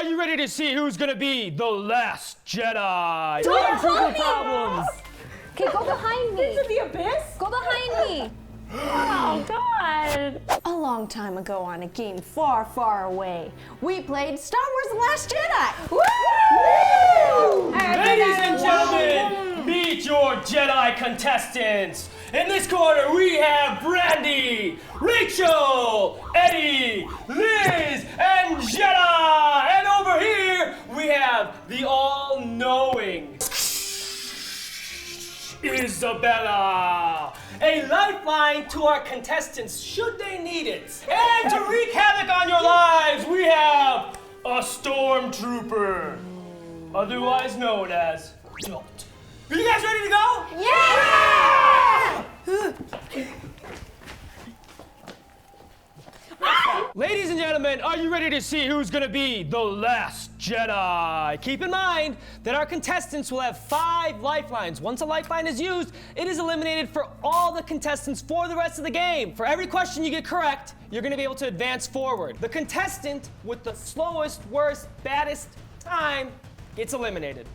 you ready to see who's gonna be the Last Jedi? Don't problems. Okay, go behind me. Into the abyss? Go behind me. Oh, God. A long time ago on a game far, far away, we played Star Wars The Last Jedi. Woo! Ladies and gentlemen, meet your Jedi contestants. In this corner, we have Brandy, Rachel, Eddie, Liz, and Jedis. And over here, we have the all-knowing Isabella. A lifeline to our contestants should they need it. And to wreak havoc on your lives, we have a stormtrooper, otherwise known as Hutt. Are you guys ready to go? Yeah! Ladies and gentlemen, are you ready to see who's gonna be the Last Jedi? Keep in mind that our contestants will have 5 lifelines. Once a lifeline is used, it is eliminated for all the contestants for the rest of the game. For every question you get correct, you're gonna be able to advance forward. The contestant with the slowest, worst, baddest time gets eliminated.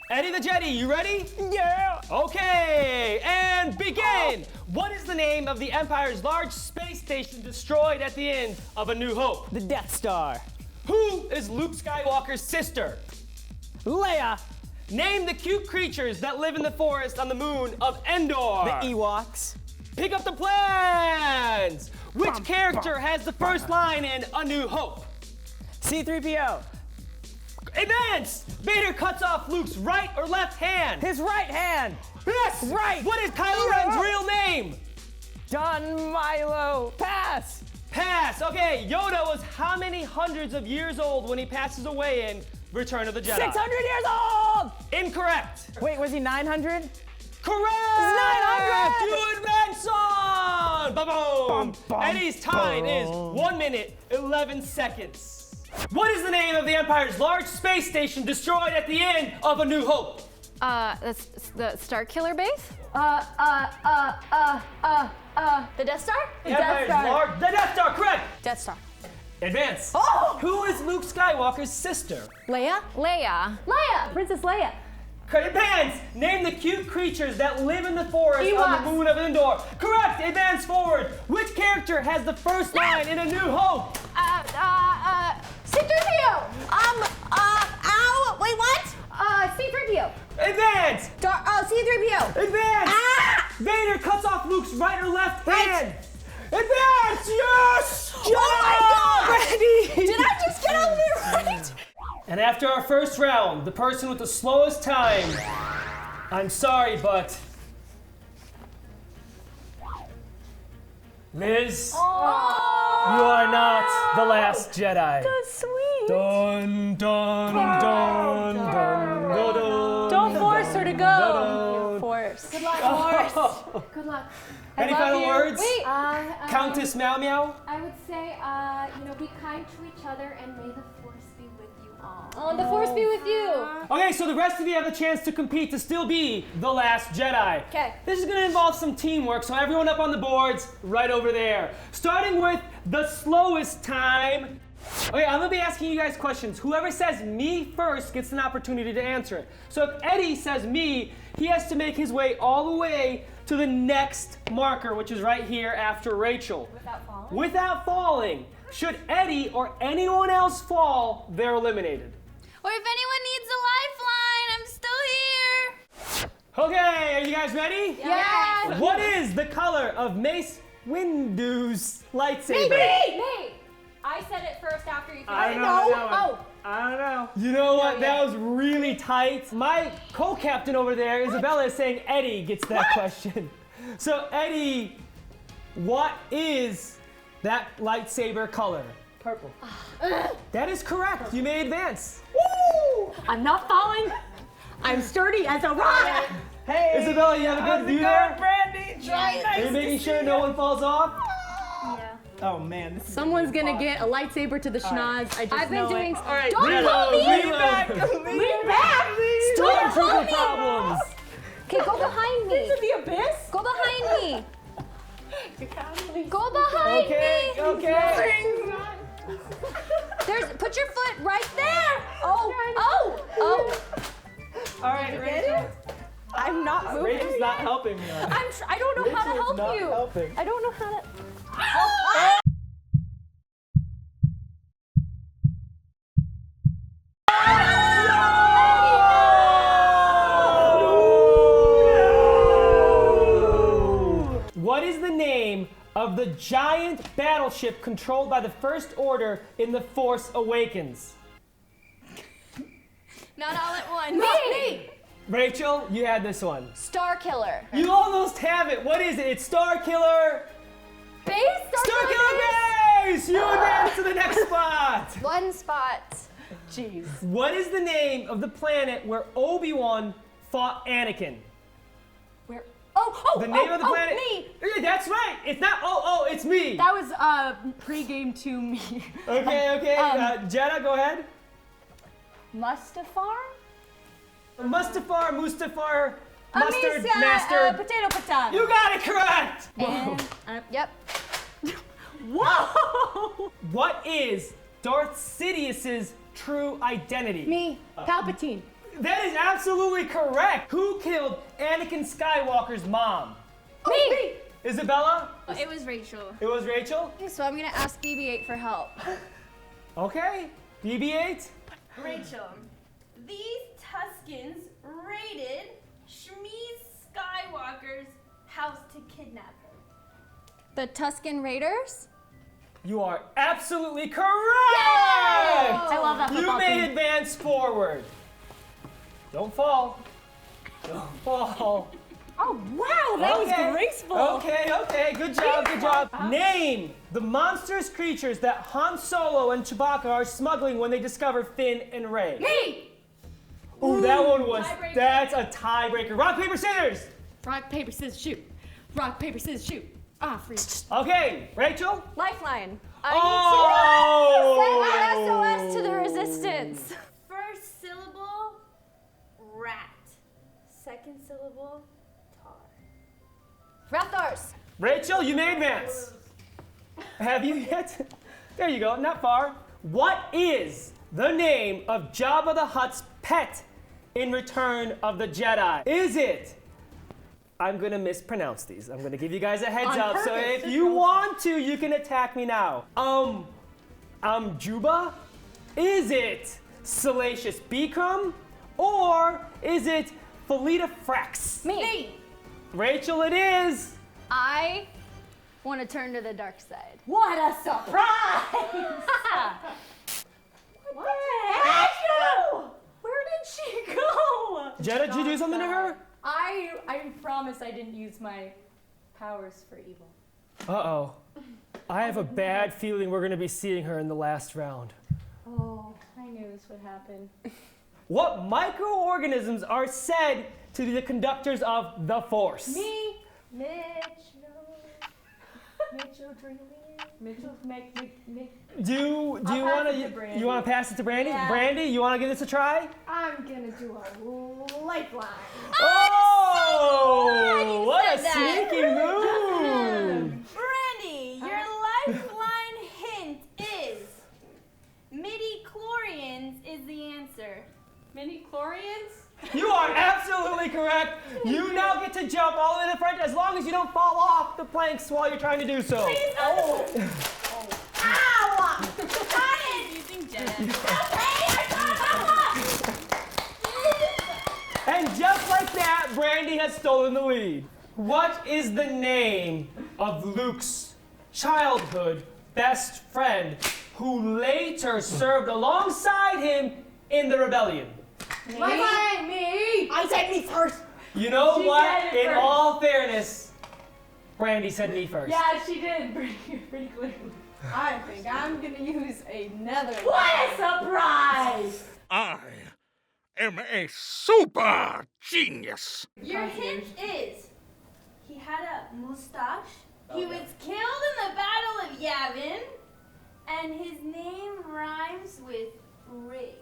Eddie the Jedi, you ready? Yeah. Okay, and begin! What is the name of the Empire's large space station destroyed at the end of A New Hope? The Death Star. Who is Luke Skywalker's sister? Leia. Name the cute creatures that live in the forest on the moon of Endor. The Ewoks. Pick up the plans! Which character has the first line in A New Hope? C-3PO. Advance! Vader cuts off Luke's right or left hand. His right hand. Yes! Right. What is Kylo Ren's real name? Don Milo. Pass. Pass. Okay, Yoda was how many hundreds of years old when he passes away in Return of the Jedi? 600 years old. Incorrect. Wait, was he 900? Correct! It's 900! You advance on! Ba-boom! Eddie's time is 1 minute, 11 seconds. What is the name of the Empire's large space station destroyed at the end of A New Hope? That's the Star Killer base? The Death Star? The Death Star, correct! Death Star. Advance. Oh! Who is Luke Skywalker's sister? Leia? Leia. Princess Leia. Advance! Name the cute creatures that live in the forest on Ewoks. the moon of Endor. Correct! Advance forward. Which character has the first line in A New Hope? C-3PO. Wait, what? C-3PO. Advance! C-3PO. Advance! Ah! Vader cuts off Luke's right or left Right. hand. Advance! Yes! Oh my God! Ready! Did I just get all of it right? And after our first round, the person with the slowest time, I'm sorry, but Liz, you are not the Last Jedi. That's sweet. Dun dun dun dun dun dun. Don't force her to go. Force. Good luck, Force. Good luck. Any final words? Wait. Countess Meow Meow? I would say, be kind to each other and may the force be with you all. Oh, the Force be with you. Okay, so the rest of you have a chance to compete to still be the Last Jedi. Okay. This is gonna involve some teamwork, so everyone up on the boards, right over there. Starting with the slowest time. Okay, I'm gonna be asking you guys questions. Whoever says me first gets an opportunity to answer it. So if Eddie says me, he has to make his way all the way to the next marker, which is right here after Rachel. Without falling? Without falling. Should Eddie or anyone else fall, they're eliminated. Or if anyone needs a lifeline, I'm still here. Okay, are you guys ready? Yes. What is the color of Mace Windu's lightsaber? Hey! I said it first after you. I don't know. Oh. I don't know. You know what? That was really tight. My co-captain over there, Isabella, is saying Eddie gets that question. So Eddie, what is that lightsaber color? Purple. That is correct. You may advance. Woo! I'm not falling. I'm sturdy as a rock. Hey, Isabella, you have a good view there? Brandy? Are you making sure no one falls off? Yeah. Oh man, this is Someone's gonna get a lightsaber to the schnoz. I just I've been know doing. it. All right, Don't Lean pull me. back. lean back. Stormtrooper problems. Okay, go behind me. Into the abyss. Go behind me. Go behind Okay, me. okay. Put your foot helping me on it. I don't know how to help not you. helping. I don't know how to. What is the name of the giant battleship controlled by the First Order in The Force Awakens? Not all at once. Me. Rachel, you had this one. Star Killer. You almost have it. What is it? It's Star Killer. Base? Star Killer Base! You advance to the next spot. One spot. Jeez. What is the name of the planet where Obi-Wan fought Anakin? Where? Oh, The name of the planet? Me. Yeah, that's right. It's not, it's me. That was pre-game to me. Okay. Jenna, go ahead. Mustafar? Mustafar, mustard, Mace, master. potato. You got it correct. And, Yep. whoa! What is Darth Sidious's true identity? Me. Palpatine. That is absolutely correct. Who killed Anakin Skywalker's mom? Me. Isabella? It was Rachel. It was Rachel? So I'm gonna ask BB-8 for help. Okay. BB-8? Rachel, these Tuskens raided Shmi's Skywalker's house to kidnap her. The Tusken Raiders? You are absolutely correct! I love that You football may team. advance forward. Don't fall. Don't fall. Oh wow, that was graceful. Okay. Good job. Name the monstrous creatures that Han Solo and Chewbacca are smuggling when they discover Finn and Rey. Me. Ooh, that one was. Tiebreaker. That's a tiebreaker. Rock, paper, scissors. Rock, paper, scissors, shoot. Rock, paper, scissors, shoot. Ah, freeze. Okay, Rachel. Lifeline. I Oh! need to send an SOS to the resistance. First syllable, rat. Second syllable, tar. Rathars. Rachel, you may advance. Have you yet? There you go, not far. What is the name of Jabba the Hutt's pet in Return of the Jedi? Is it? I'm gonna mispronounce these. I'm gonna give you guys a heads On up. So purpose. if you want to, you can attack me now. Juba? Is it Salacious Bikram? Or is it Felita Frax? Me. Rachel, it is. I want to turn to the dark side. What a surprise! What? Rachel! Where did she go? Jenna, did you do something to her? I promise I didn't use my powers for evil. Uh-oh. I have a bad feeling we're gonna be seeing her in the last round. Oh, I knew this would happen. What microorganisms are said to be the conductors of the Force? Me. Mitchell Dreamy. Mitchell, make. Do you pass wanna it to Brandy. you wanna pass it to Brandy? Yeah. Brandy, you wanna give this a try? I'm gonna do a lifeline. Oh! What a said that. sneaky move! Brandy, your lifeline hint is midi-chlorians is the answer. Midi-chlorians? You are absolutely correct. You now get to jump all the way to the front as long as you don't fall off the planks while you're trying to do so. Ow! Got it! Using And just like that, Brandy has stolen the lead. What is the name of Luke's childhood best friend who later served alongside him in the rebellion? Me. I said me first. You know She what? said it In first. all fairness, Brandy said me first. Yeah, she did. Pretty clearly. I think I'm gonna use another. What a surprise! I am a super genius. Your hint is he had a mustache. He was killed in the Battle of Yavin, and his name rhymes with Riggs.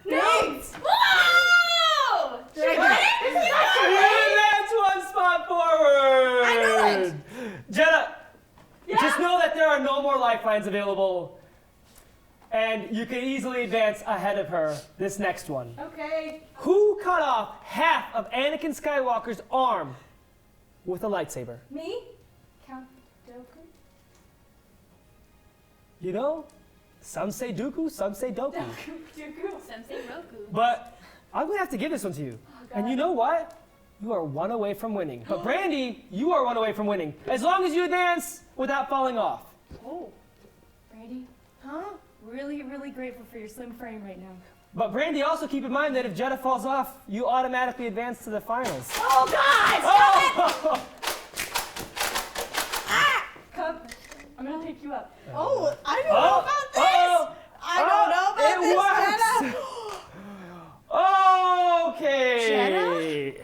Thanks. Whoa! That's one spot forward. I knew it. Jenna, just know that there are no more lifelines available. And you can easily advance ahead of her this next one. Okay. Who cut off half of Anakin Skywalker's arm with a lightsaber? Me? Count Dooku? You know, some say Dooku, some say Doku. Dooku. Some say Roku. But I'm gonna have to give this one to you. And you know what? You are one away from winning. But Brandy, you are one away from winning. As long as you advance without falling off. Oh. Brandy? Huh? Really, really grateful for your slim frame right now. But Brandy, also keep in mind that if Jedha falls off, you automatically advance to the finals. Oh, God! Oh! Come. I'm gonna pick you up. Oh, I don't know about this. I don't know about this, Jedha. Okay.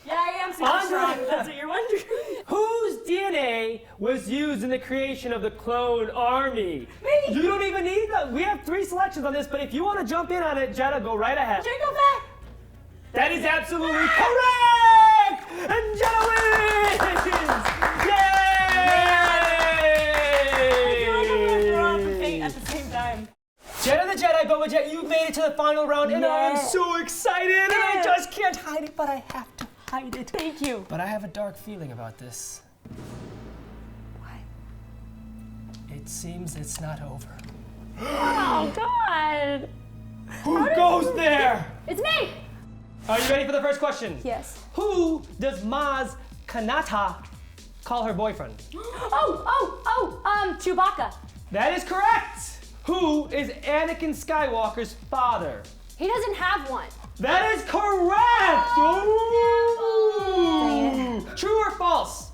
Yeah, I am super strong, if that's what you're wondering. Whose DNA was used in the creation of the clone army? Me. You don't even need that. We have 3 selections on this, but if you want to jump in on it, Jedha, go right ahead. Jingle back! That is absolutely correct! And Jedha wins! Yay! I feel like I'm gonna throw up and faint at the same time. Jedha the Jedi, Boba Jet, you made it to the final round, and I am Yeah. so excited, and I Yeah. just can't hide it, but I have to hide it. Thank you. But I have a dark feeling about this. What? It seems it's not over. Oh, God. Who goes there? It's me! Are you ready for the first question? Yes. Who does Maz Kanata call her boyfriend? Chewbacca. That is correct! Who is Anakin Skywalker's father? He doesn't have one. That is correct! Ooh. Dang True or false?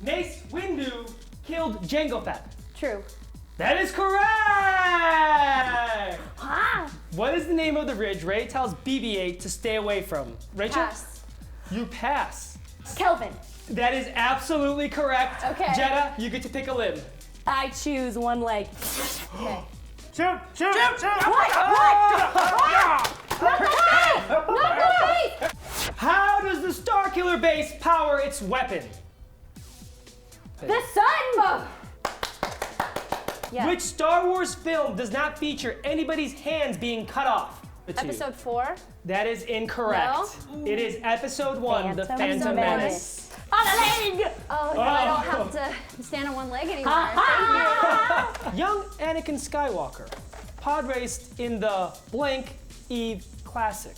Mace Windu killed Jango Fett. True. That is correct! Ah. What is the name of the ridge Rey tells BB-8 to stay away from? Rachel? Pass. You pass. Kelvin. That is absolutely correct. Okay. Jedha, you get to pick a limb. I choose one leg. Okay. Shoot! Shoot! Shoot! How does the Starkiller base power its weapon? The sun! Yeah. Which Star Wars film does not feature anybody's hands being cut off? The two. Episode 4. That is incorrect. It is Episode 1, The Phantom Menace. On a leg! Oh, no, I don't have to stand on one leg anymore. Young Anakin Skywalker pod raced in the blank Eve Classic.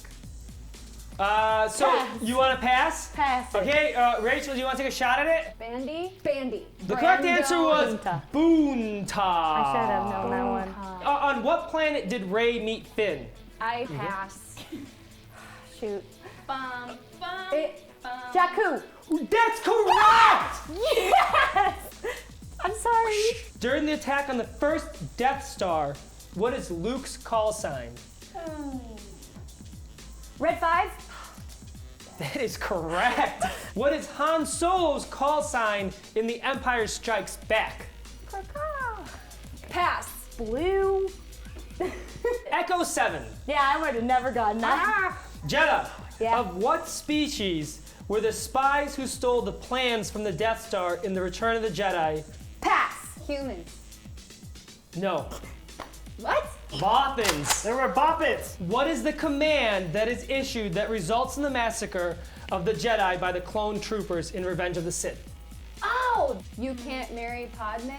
So Pass. you want to pass? Pass. Okay, Rachel, do you want to take a shot at it? Bandy? Bandy. The correct answer was Boonta. Boonta. I should have known that one. On what planet did Rey meet Finn? I pass. Shoot. Bum, bum, bum. Jakku. That's correct! Yes! I'm sorry. During the attack on the first Death Star, what is Luke's call sign? Red 5. That is correct. What is Han Solo's call sign in The Empire Strikes Back? Pass. Blue. Echo 7. Yeah, I would have never gotten that. Jedha, Yeah. of what species were the spies who stole the plans from the Death Star in The Return of the Jedi? Pass. Humans. No. What? Bothans. There were boppets! What is the command that is issued that results in the massacre of the Jedi by the clone troopers in Revenge of the Sith? Oh! You can't marry Padme?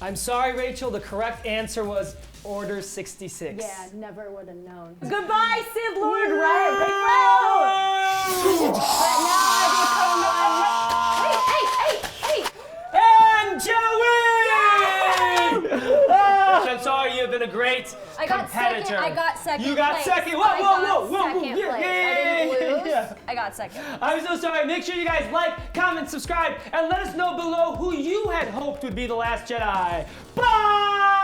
I'm sorry, Rachel. The correct answer was Order 66. Yeah, never would have known. Goodbye, Sith Lord Ryan. But now I become And Jedha wins! I'm sorry, you've been a great I got competitor. second. I got second. You got place. second. Whoa, I whoa, got whoa, whoa, second yeah, place. yeah, I didn't lose. yeah. I got second. I'm so sorry. Make sure you guys like, comment, subscribe, and let us know below who you had hoped would be the Last Jedi. Bye!